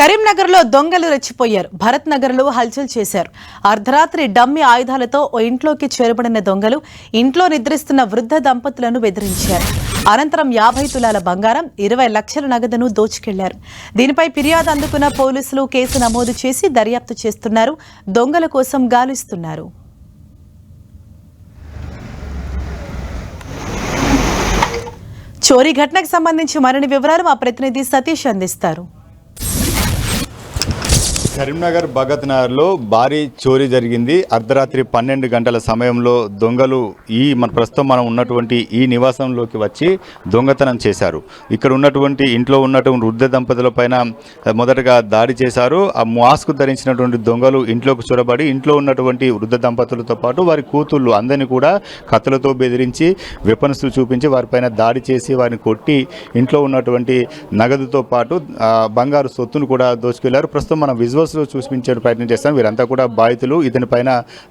కరీంనగర్లో దొంగలు రెచ్చిపోయారు. భరత్ నగర్లో హల్చల్ చేశారు. అర్ధరాత్రి డమ్మీ ఆయుధాలతో ఓ ఇంట్లోకి చేరబడిన దొంగలు ఇంట్లో నిద్రిస్తున్న వృద్ధ దంపతులను బెదిరించారు. అనంతరం 50 తులాల బంగారం, 20 లక్షల నగదును దోచుకెళ్లారు. దీనిపై ఫిర్యాదు అందుకున్న పోలీసులు కేసు నమోదు చేసి దర్యాప్తు చేస్తున్నారు. దొంగల కోసం గాలిస్తున్నారు. చోరీ ఘటనకు సంబంధించి మరిన్ని వివరాలు మా ప్రతినిధి సతీష్ అందిస్తారు. కరీంనగర్ భగత్ నగర్లో భారీ చోరీ జరిగింది. అర్ధరాత్రి 12 గంటల సమయంలో దొంగలు ప్రస్తుతం మనం ఉన్నటువంటి ఈ నివాసంలోకి వచ్చి దొంగతనం చేశారు. ఇక్కడ ఉన్నటువంటి ఇంట్లో ఉన్నటువంటి వృద్ధ దంపతుల పైన మొదటగా దాడి చేశారు. ఆ మాస్క్ ధరించినటువంటి దొంగలు ఇంట్లోకి చొరబడి ఇంట్లో ఉన్నటువంటి వృద్ధ దంపతులతో పాటు వారి కూతుళ్ళు అందరినీ కూడా కత్తులతో బెదిరించి వెపన్స్ చూపించి వారిపైన దాడి చేసి వారిని కొట్టి ఇంట్లో ఉన్నటువంటి నగదుతో పాటు బంగారు సొత్తును కూడా దోచుకెళ్లారు. ప్రస్తుతం మనం విజువల్స్లో చూపించే ప్రయత్నం చేస్తాం. వీరంతా కూడా బాధితులు. ఇతని పైన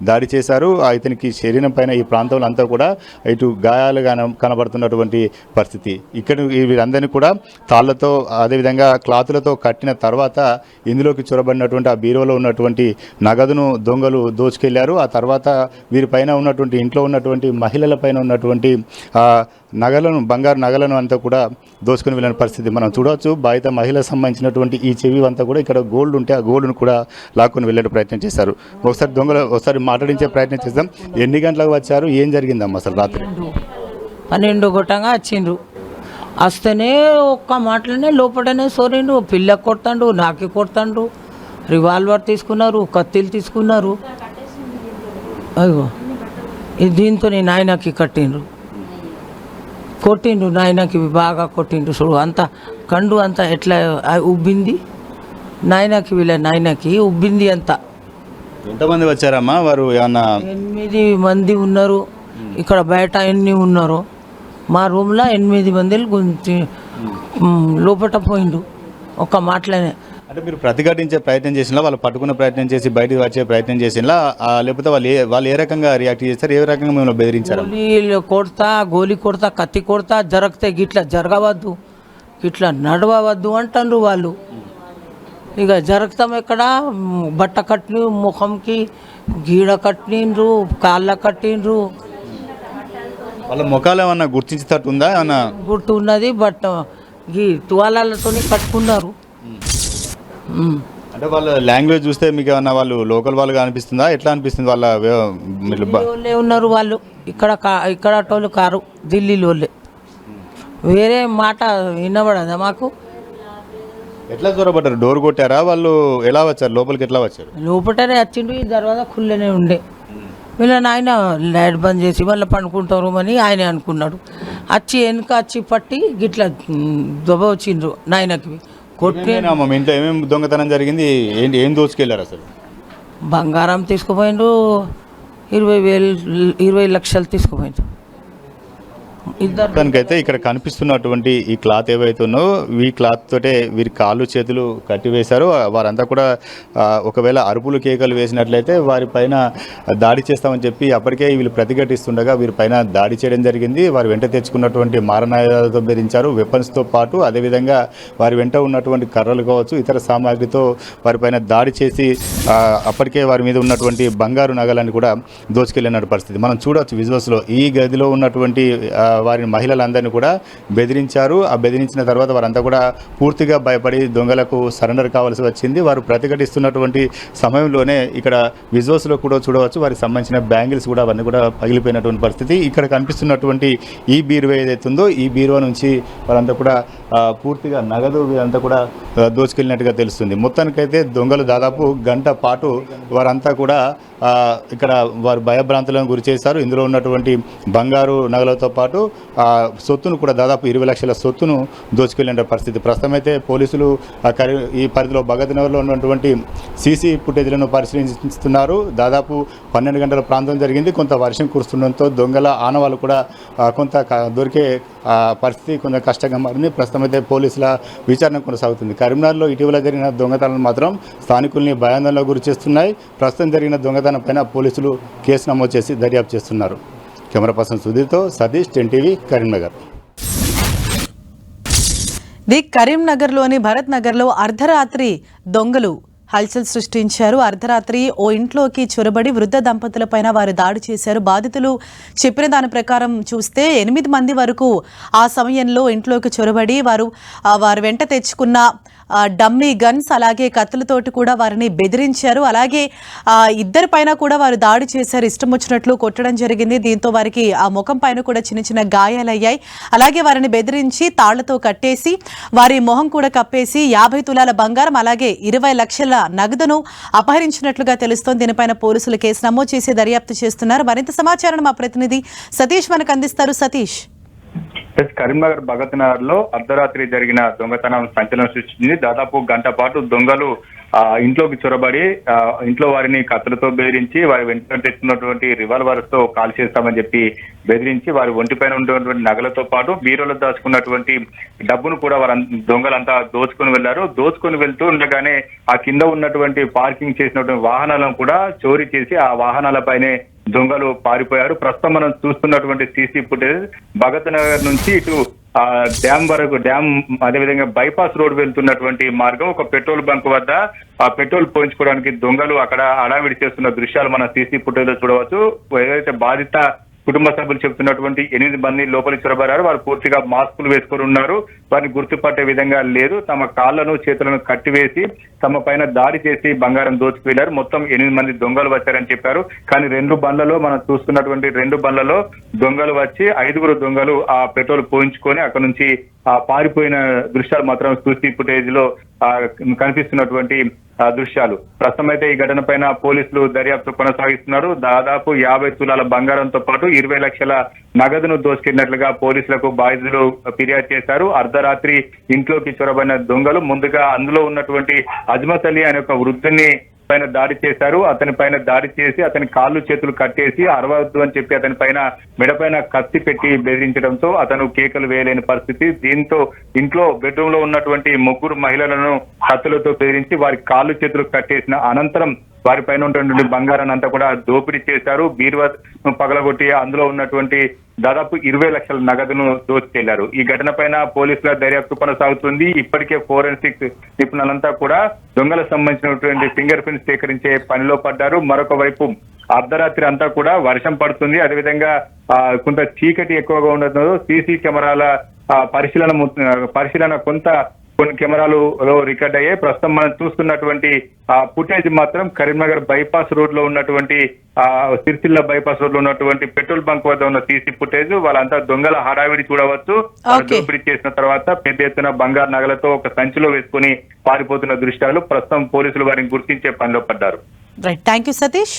దాడి చేశారు. ఇతనికి శరీరం పైన ఈ ప్రాంతంలో అంతా కూడా ఇటు గాయాలుగా కనబడుతున్నటువంటి పరిస్థితి. ఇక్కడ వీరందరినీ కూడా తాళ్లతో అదేవిధంగా క్లాతులతో కట్టిన తర్వాత ఇందులోకి చొరబడినటువంటి ఆ బీరువాలో ఉన్నటువంటి నగదును దొంగలు దోచుకెళ్లారు. ఆ తర్వాత వీరిపైన ఉన్నటువంటి ఇంట్లో ఉన్నటువంటి మహిళల పైన ఉన్నటువంటి నగలను బంగారు నగలను అంతా కూడా దోచుకుని వెళ్ళిన పరిస్థితి మనం చూడవచ్చు. బాధిత మహిళకు సంబంధించినటువంటి ఈ చెవి అంతా కూడా ఇక్కడ గోల్డ్ ఉంటే ఆ గోల్డ్ను కూడా లాక్కుని వెళ్ళే ప్రయత్నం చేశారు. ఒకసారి మాట్లాడించే ప్రయత్నం చేద్దాం. ఎన్ని గంటలకు వచ్చారు, ఏం జరిగిందమ్మా అసలు రాత్రి? 12 గొట్టంగా వచ్చిండ్రు. వస్తేనే ఒక్క మాటలనే లోపలనే సోరిండు. పిల్లకి కొడతాండు, నాకి కొడతాండు. రివాల్వర్ తీసుకున్నారు, కత్తిలు తీసుకున్నారు. అయ్యో దీంతో నాయనకి కట్టిండ్రు, కొట్టిండు. నాయనకి బాగా కొట్టిండు. చూడు అంతా కండు అంతా ఎట్లా ఉబ్బింది. నాయనకి ఉబ్బింది అంతా. ఎంతమంది వచ్చారమ్మా వారు? ఏమన్నా 8 మంది ఉన్నారు. ఇక్కడ బయట ఎన్ని ఉన్నారు? మా రూమ్లో 8 మంది గురించి లోపల పోయిండు ఒక మాటలనే. అంటే మీరు ప్రతిఘటించే ప్రయత్నం చేసినా, వాళ్ళు పట్టుకునే ప్రయత్నం చేసి బయటకు వచ్చే ప్రయత్నం చేసినా, లేకపోతే వాళ్ళు ఏ రకంగా రియాక్ట్ చేస్తారు, ఏ రకంగా మిమ్మల్ని బెదిరించారు? గోలీ కొడతా, కత్తి కొడతా, జరగతే గిట్లా జరగవద్దు, గిట్లా నడవవద్దు అంటారు వాళ్ళు. ఇక జరుగుతాం ఎక్కడ బట్ట కట్టిన ముఖంకి గీడ కట్టిండ్రు, కాళ్ళ కట్టిండ్రు. వాళ్ళ ముఖాలు ఏమన్నా గుర్తించేటట్టుందా? ఏమన్నా గుర్తు ఉన్నది. బట్ ఈ తువాలతో కట్టుకున్నారు. అంటే వాళ్ళ లాంగ్వేజ్ చూస్తే మీకు ఏమన్నా వాళ్ళు లోకల్ వాళ్ళుగా అనిపిస్తుందా? ఎట్లా అనిపిస్తుంది? వాళ్ళే ఉన్నారు వాళ్ళు. ఇక్కడ టోళ్ళు కారు, ఢిల్లీలోళ్ళే. వేరే మాట వినబడదా మాకు? ఎట్లా చొరబడ్డారు? డోర్ కొట్టారా? వాళ్ళు ఎలా వచ్చారు లోపలికి? ఎట్లా వచ్చారు? లోపలనే వచ్చిండు. ఈ దర్వాజా ఖుల్లనే ఉండే. వీళ్ళని ఆయన లైట్ బంద్ చేసి వాళ్ళ పండుకుంటారు అని ఆయన అనుకున్నాడు. వెనుక పట్టి గిట్లా దొబ్బ వచ్చిండ్రు. నాయనకి కొట్టి ఇంట్లో ఏమేమి దొంగతనం జరిగింది? ఏం దోచుకెళ్ళారు అసలు? బంగారం తీసుకుపోయిండు, 20 లక్షలు తీసుకుపోయిండు. ఇద్దరికైతే ఇక్కడ కనిపిస్తున్నటువంటి ఈ క్లాత్ ఏవైతే ఉన్నో ఈ క్లాత్ తోటే వీరి కాళ్ళు చేతులు కట్టివేశారు. వారంతా కూడా ఒకవేళ అరుపులు కేకలు వేసినట్లయితే వారి పైన దాడి చేస్తామని చెప్పి అప్పటికే వీళ్ళు ప్రతిఘటిస్తుండగా వీరిపైన దాడి చేయడం జరిగింది. వారి వెంట తెచ్చుకున్నటువంటి మారణాయుధాలతో బెదిరించారు. వెపన్స్తో పాటు అదేవిధంగా వారి వెంట ఉన్నటువంటి కర్రలు కావచ్చు, ఇతర సామాగ్రితో వారిపైన దాడి చేసి అప్పటికే వారి మీద ఉన్నటువంటి బంగారు నగలని కూడా దోచుకెళ్ళిన పరిస్థితి మనం చూడవచ్చు విజువల్స్లో. ఈ గదిలో ఉన్నటువంటి వారి మహిళలందరినీ కూడా బెదిరించారు. ఆ బెదిరించిన తర్వాత వారంతా కూడా పూర్తిగా భయపడి దొంగలకు సరెండర్ కావాల్సి వచ్చింది. వారు ప్రతిఘటిస్తున్నటువంటి సమయంలోనే ఇక్కడ విజువల్స్లో కూడా చూడవచ్చు వారికి సంబంధించిన బ్యాంగిల్స్ కూడా అవన్నీ కూడా పగిలిపోయినటువంటి పరిస్థితి. ఇక్కడ కనిపిస్తున్నటువంటి ఈ బీరువా ఏదైతే ఉందో ఈ బీరువా నుంచి వారంతా కూడా పూర్తిగా నగదు వీరంతా కూడా దోచుకెళ్ళినట్టుగా తెలుస్తుంది. మొత్తానికైతే దొంగలు దాదాపు గంట పాటు వారంతా కూడా ఇక్కడ వారు భయభ్రాంతులను గురి చేశారు. ఇందులో ఉన్నటువంటి బంగారు నగలతో పాటు సొత్తును కూడా దాదాపు 20 లక్షల సొత్తును దోచుకెళ్ళిన పరిస్థితి. ప్రస్తుతం అయితే పోలీసులు ఈ పరిధిలో భగత్ నగర్లో ఉన్నటువంటి సీసీ ఫుటేజ్లను పరిశీలిస్తున్నారు. దాదాపు 12 గంటల ప్రాంతం జరిగింది. కొంత వర్షం కురుస్తుండడంతో దొంగల ఆనవాళ్ళు కూడా కొంత దొరికే పరిస్థితి కొంత కష్టంగా మారింది. ప్రస్తుతం అయితే పోలీసుల విచారణ కొనసాగుతుంది. కరీంనగర్లో ఇటీవల జరిగిన దొంగతనాలు మాత్రం స్థానికుల్ని భయాందోళనకు గురి చేస్తున్నాయి. ప్రస్తుతం జరిగిన దొంగతనం పైన పోలీసులు కేసు నమోదు చేసి దర్యాప్తు చేస్తున్నారు. కెమెరా పర్సన్ సుధీర్తో సతీష్, 10 టీవీ, కరీంనగర్. ది కరీంనగర్లోని భరత్ నగర్లో అర్ధరాత్రి దొంగలు హల్చల్ సృష్టించారు. అర్ధరాత్రి ఓ ఇంట్లోకి చొరబడి వృద్ధ దంపతులపైన వారు దాడి చేశారు. బాధితులు చెప్పిన దాని ప్రకారం చూస్తే 8 మంది వరకు ఆ సమయంలో ఇంట్లోకి చొరబడి వారు వెంట తెచ్చుకున్న డమ్మీ గన్స్ అలాగే కత్తులతోటి కూడా వారిని బెదిరించారు. అలాగే ఇద్దరి పైన కూడా వారు దాడి చేశారు. ఇష్టం వచ్చినట్లు కొట్టడం జరిగింది. దీంతో వారికి ఆ ముఖం పైన కూడా చిన్న చిన్న గాయాలయ్యాయి. అలాగే వారిని బెదిరించి తాళ్లతో కట్టేసి వారి మొహం కూడా కప్పేసి 50 తులాల బంగారం అలాగే 20 లక్షల నగదును అపహరించినట్లుగా తెలుస్తోంది. దీనిపైన పోలీసులు కేసు నమోదు చేసి దర్యాప్తు చేస్తున్నారు. మరింత సమాచారం మా ప్రతినిధి సతీష్ మనకు అందిస్తారు. సతీష్, కరీంనగర్ భగత్ నగర్ లో అర్ధరాత్రి జరిగిన దొంగతనం సంచలనం సృష్టించింది. దాదాపు గంట పాటు దొంగలు ఇంట్లోకి చొరబడి ఇంట్లో వారిని కత్తులతో బెదిరించి వారి వెంట తెచ్చుకున్నటువంటి రివాల్వర్స్ తో కాల్ చేస్తామని చెప్పి బెదిరించి వారి ఒంటిపైన ఉన్నటువంటి నగలతో పాటు బీరోలో దాచుకున్నటువంటి డబ్బును కూడా వారు దొంగలంతా దోచుకొని వెళ్లారు. దోచుకొని వెళ్తూ ఉండగానే ఆ కింద ఉన్నటువంటి పార్కింగ్ చేసినటువంటి వాహనాలను కూడా చోరీ చేసి ఆ వాహనాలపైనే దొంగలు పారిపోయారు. ప్రస్తుతం మనం చూస్తున్నటువంటి సీసీ ఫుటేజ్ భగత్ నగర్ నుంచి ఇటు డ్యామ్ వరకు, డ్యామ్ అదేవిధంగా బైపాస్ రోడ్ వెళ్తున్నటువంటి మార్గం, ఒక పెట్రోల్ బంక్ వద్ద ఆ పెట్రోల్ పోయించుకోవడానికి దొంగలు అక్కడ హడావిడి చేస్తున్న దృశ్యాలు మన సీసీ ఫుటేజ్ లో చూడవచ్చు. ఏదైతే బాధిత కుటుంబ సభ్యులు చెబుతున్నటువంటి 8 మంది లోపలికి చొరబడారు. వారు పూర్తిగా మాస్కులు వేసుకొని ఉన్నారు. వారిని గుర్తుపట్టే విధంగా లేదు. తమ కాళ్లను చేతులను కట్టివేసి తమ పైన దాడి చేసి బంగారం దోచుకువెళ్లారు. మొత్తం 8 మంది దొంగలు వచ్చారని చెప్పారు. కానీ 2 బండ్లలో మనం చూస్తున్నటువంటి 2 బండ్లలో దొంగలు వచ్చి 5 దొంగలు ఆ పెట్రోల్ పోయించుకొని అక్కడ నుంచి పారిపోయిన దృశ్యాలు మాత్రం సీసీ ఫుటేజ్ లో కనిపిస్తున్నటువంటి దృశ్యాలు. ప్రస్తుతం అయితే ఈ ఘటన పైన పోలీసులు దర్యాప్తు కొనసాగిస్తున్నారు. దాదాపు 50 తులాల బంగారంతో పాటు 20 లక్షల నగదును దోచుకెళ్లినట్లుగా పోలీసులకు బాధితులు ఫిర్యాదు చేశారు. అర్ధరాత్రి ఇంట్లోకి చొరబడిన దొంగలు ముందుగా అందులో ఉన్నటువంటి అజ్మత్ అలీ అనే ఒక వృద్ధుని పైన దాడి చేశారు. అతని పైన దాడి చేసి అతని కాళ్ళు చేతులు కట్టేసి అరవద్దు అని చెప్పి అతని పైన మెడపైన కత్తి పెట్టి బెదిరించడంతో అతను కేకలు వేయలేని పరిస్థితి. దీంతో ఇంట్లో బెడ్రూమ్ లో ఉన్నటువంటి 3 మహిళలను కత్తులతో బెదిరించి వారి కాళ్ళు చేతులు కట్టేసిన అనంతరం వారి పైన ఉన్నటువంటి బంగారాన్ని అంతా కూడా దోపిడీ చేశారు. బీరువాను పగలగొట్టి అందులో ఉన్నటువంటి దాదాపు 20 లక్షల నగదును దోచుకెళ్లారు. ఈ ఘటన పైన పోలీసుల దర్యాప్తు కొనసాగుతుంది. ఇప్పటికే ఫోరెన్సిక్ నిపుణులంతా కూడా దొంగలకు సంబంధించినటువంటి ఫింగర్ ప్రింట్స్ సేకరించే పనిలో పడ్డారు. మరొక వైపు అర్ధరాత్రి అంతా కూడా వర్షం పడుతుంది. అదేవిధంగా కొంత చీకటి ఎక్కువగా ఉండడంతో సీసీ కెమెరాల పరిశీలన కొన్ని కెమెరాలలో రికార్డ్ అయ్యాయి. ప్రస్తుతం మనం చూస్తున్నటువంటి ఫుటేజ్ మాత్రం కరీంనగర్ బైపాస్ రోడ్ లో ఉన్నటువంటి సిరిసిల్ల బైపాస్ రోడ్ లో ఉన్నటువంటి పెట్రోల్ బంక్ వద్ద ఉన్న సీసీ ఫుటేజ్. వాళ్ళంతా దొంగల హడావిడి చూడవచ్చు. దోపిడీ చేసిన తర్వాత పెద్ద ఎత్తున బంగారు నగలతో ఒక సంచిలో వేసుకుని పారిపోతున్న దృశ్యాలు. ప్రస్తుతం పోలీసులు వారిని గుర్తించే పనిలో పడ్డారు. Right, thank you Satish.